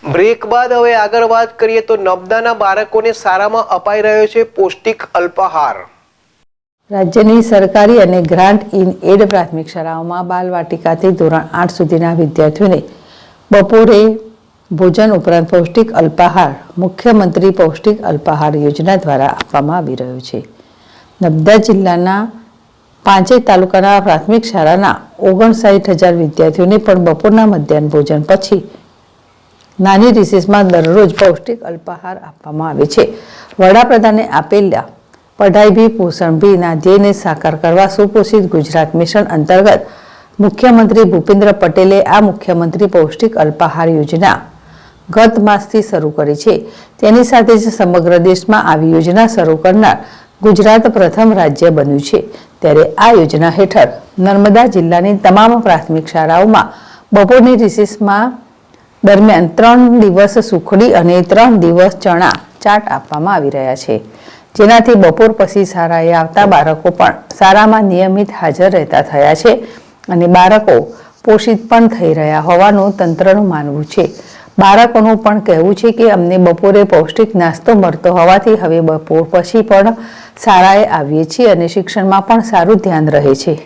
Break બાદ હવે આગળ વાત કરીએ તો નબદાના બાળકોને શાળામાં અપાઈ રહ્યો છે પૌષ્ટિક અલ્પાહાર। રાજ્યની સરકારી અને ગ્રાન્ટ ઇન એડ પ્રાથમિક શાળાઓમાં બાલવાટિકાથી ધોરણ 8 સુધીના વિદ્યાર્થીઓને બપોરે ભોજન ઉપરાંત પૌષ્ટિક અલ્પાહાર મુખ્યમંત્રી પૌષ્ટિક અલ્પાહાર યોજના દ્વારા આપવામાં આવી રહ્યો છે। નબદા જિલ્લાના 5 તાલુકાના પ્રાથમિક શાળાના 59,000 વિદ્યાર્થીઓને પણ બપોરના મધ્યાહન ભોજન પછી નાની રિસેસમાં દરરોજ પૌષ્ટિક અલ્પાહાર આપવામાં આવે છે। વડાપ્રધાને આપેલા પઢાઈ ભી પોષણ ભીના ધ્યેયને સાકાર કરવા સુપોષિત ગુજરાત મિશન અંતર્ગત મુખ્યમંત્રી ભૂપેન્દ્ર પટેલે આ મુખ્યમંત્રી પૌષ્ટિક અલ્પાહાર યોજના ગત માસથી શરૂ કરી છે। તેની સાથે જ સમગ્ર દેશમાં આવી યોજના શરૂ કરનાર ગુજરાત પ્રથમ રાજ્ય બન્યું છે। ત્યારે આ યોજના હેઠળ નર્મદા જિલ્લાની તમામ પ્રાથમિક શાળાઓમાં બપોરની રિસેસમાં દરમિયાન 3 દિવસ સુખડી અને 3 દિવસ ચણા ચાટ આપવામાં આવી રહ્યા છે, જેનાથી બપોર પછી શાળાએ આવતા બાળકો પણ શાળામાં નિયમિત હાજર રહેતા થયા છે અને બાળકો પોષિત પણ થઈ રહ્યા હોવાનું તંત્રનું માનવું છે। બાળકોનું પણ કહેવું છે કે અમને બપોરે પૌષ્ટિક નાસ્તો મળતો હોવાથી હવે બપોર પછી પણ શાળાએ આવીએ છીએ અને શિક્ષણમાં પણ સારું ધ્યાન રહે છે।